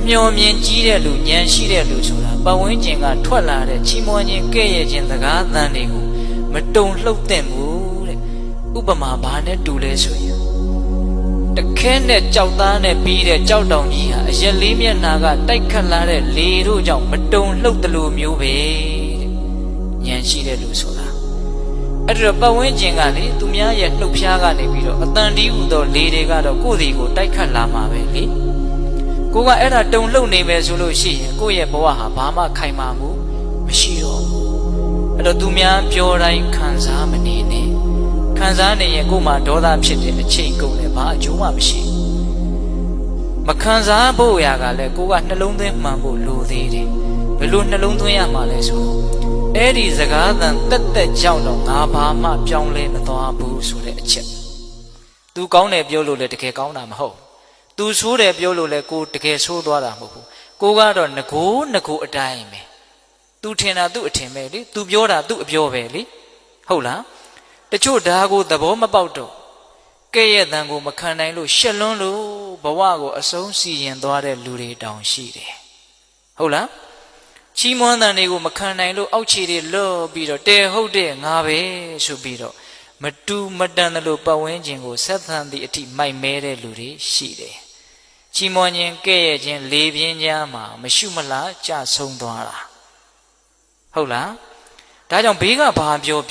မျောမြင်ကြီးတဲ့လူဉာဏ်ရှိတဲ့လူဆိုတာပတ်ဝန်းကျင်ကထွက်လာတဲ့ချီးမွမ်းခြင်းကဲ့ရဲ့ခြင်းစကားသံတွေကိုမတုံလှုပ်သင့်ဘူးတဲ့ဥပမာဘာနဲ့တူလဲဆိုရင်တခဲနဲ့ကြောက်သားနဲ့ပြီးတဲ့ကြောက်တောင်ကြီးဟာအရက်လေးမျက်နှာကတိုက်ခတ်လာတဲ့လေတို့ကြောင့်မတုံလှုပ်တယ်လို့မျိုးပဲတဲ့ဉာဏ်ရှိတဲ့လူဆိုတာအဲ့ဒါပတ်ဝန်းကျင်ကလေသူများရဲ့လှုပ်ရှားကနေပြီးတော့အတန်တီးဟူသောလေတွေကတော့ကိုယ့်စီကိုတိုက်ခတ်လာမှာပဲလေကိုကအဲ့ဒါတုံလှုပ်နေမယ်ဆိုလို့ရှိရင်ကိုယ့်ရဲ့ဘဝဟာဘာမှခိုင်မာမှုမရှိတော့ဘူးအဲ့တော့သူများပြောတိုင်းခံစားမနေနဲ့ခံစားနေရင်ကိုယ်မှာဒေါသဖြစ်တဲ့အချိန်ကုန်လည်းဘာအကျိုးမှမရှိဘူးမခံစားဖို့ရာကလည်းကိုကနှလုံးသွင်းမှန်ဖို့လိုသေးတယ်ဘယ်လိုနှလုံးသွင်းရမှာလဲဆိုတော့အဲ့ဒီစကားသံတက်တက်ကြောက်တော့ငါဘာမှပြောင်းလဲမသွားဘူးဆိုတဲ့အချက်သူကောင်းတယ်ပြောလို့လည်းတကယ်ကောင်းတာမဟုတ်သူဆိုးတယ်ပြောလို့လည်းကိုတကယ်ဆိုးသွားတာမဟုတ်ဘူးကိုကတော့ငကိုအတိုင်းပဲသူထင်တာသူ့အထင်ပဲလေသူပြောတာသူ့အပြောပဲလေဟုတ်လားတချို့ဒါကိုသဘောမပေါက်တော့ကဲ့ရဲ့တန်ကိုမခံနိုင်လို့ရှက်လွန်းလို့ဘဝကိုအဆုံးစီရင်သွားတဲ့လူတွေတောင်ရှိတယ်ဟုတ်လားချီးမွမ်းတန်တွေကိုမခံနိုင်လို့အောက်ခြေတွေလော့ပြီးတော့တဲဟုတ်တဲ့ငါပဲဆိုပြီးတော့မတူမတန်တယ်လို့ပတ်ဝန်းကျင်ကိုဆက်သန်သည့်အထိမိုက်မဲတဲ့လူတွေရှိတယ်ချီးမွမ်းခြင်းကဲ့ရဲ့ခြင်းလေပြင်းကြားမှာမရှုမလားကြဆုံးသွားတာဟုတ်လားဒါကြောင့်ဘေးကဘာပြော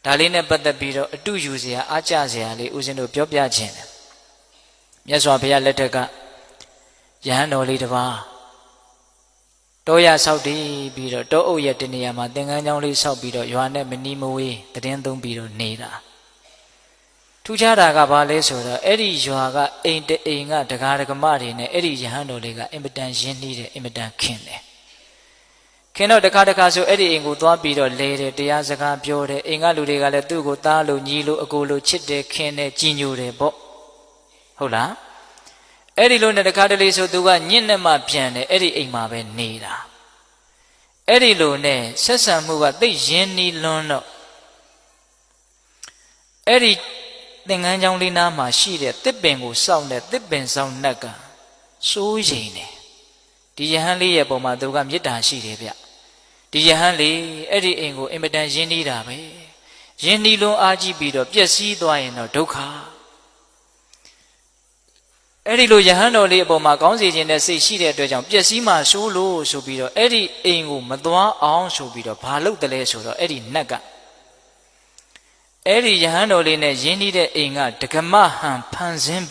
ဒါလေးနဲ့ပတ်သက်ပြီးတော့အတူယူစရာအားကျစရာလေးဦးဇင်းတို့ပြောပြခြင်းတယ်မြတ်စွာဘုရားလက်ထက်ကယဟန်တော်လေးတစ်ပါးတောရဆောက်တည်ပြီးတော့တောအုပ်ရဲ့တနေရာမှာသင်္ကန်းကျောင်းလေးဆောက်ပြီးတော့ရွာနဲ့မနီးမဝေးတည်င်းသုံးပြီးတော့နေတာထူးခြားတာကဘာလဲဆိုတော့အဲ့ဒီရွာကအိမ်တအိမ်ကဒကာဒကမတွေနဲ့အဲ့ဒီယဟန်တော်လေးကအင်မတန်ရင်းနှီးတယ်အင်မတန်ခင်တယ်ခင်တော့တခါဆိုအဲ့ဒီအိမ်ကိုသွားပြီးတော့လဲတယ်တရားစကားပြောတယ်အိမ်ကလူတွေကလည်းသူ့ကိုသားလို့ညီလို့အကိုလို့ချစ်တယ်ခင်တယ်ကြည်ညိုတယ်ပေါ့ဟုတ်လားအဲ့ဒီလိုနဲ့တခါတလေဆိုသူကညင့်နဲ့မှပြန်တယ်အဲ့ဒီအိမ်မှာပဲနေတာအဲ့ဒီလိုနဲ့ဆက်ဆံမှုကသိရင်းနှီးလွန်းတော့အဲ့ဒီသင်္ကန်းကျောင်းလေးနားမှာရှိတဲ့တစ်ပင်ကိုစောင့်တဲ့တစ်ပင်စောင့်နှက်ကစိုးရိမ်တယ်ဒီယဟန်လေးရဲ့ပုံမှာသူကမေတ္တာရှိတယ်ဗျဒီယဟန်လေးအဲ့ဒီအိမ်ကိုအင်မတန်ရင်းနှီးတာပဲရင်းနှီးလွန်းအားကြီးပြီးတော့ပျက်စီးသွားရင်တော့ဒုက္ခအဲ့ဒီလိုယဟန်တော်လေးအပေါ်မှာကောင်းစေခြင်းနဲ့စိတ်ရှိတဲ့အတွက်ကြောင့်ပျက်စီးမှဆိုးလို့ဆိုပြီးတော့အဲ့ဒီအိမ်ကိုမသွားအောင်ဆိုပြီးတော့ဘာလုပ်တယ်လဲဆိုတော့အဲ့ဒီနက်ကအဲ့ဒီယဟန်တော်လေးနဲ့ရင်းနှီးတဲ့အိမ်ကဒကမဟန်ဖန်ဆင်း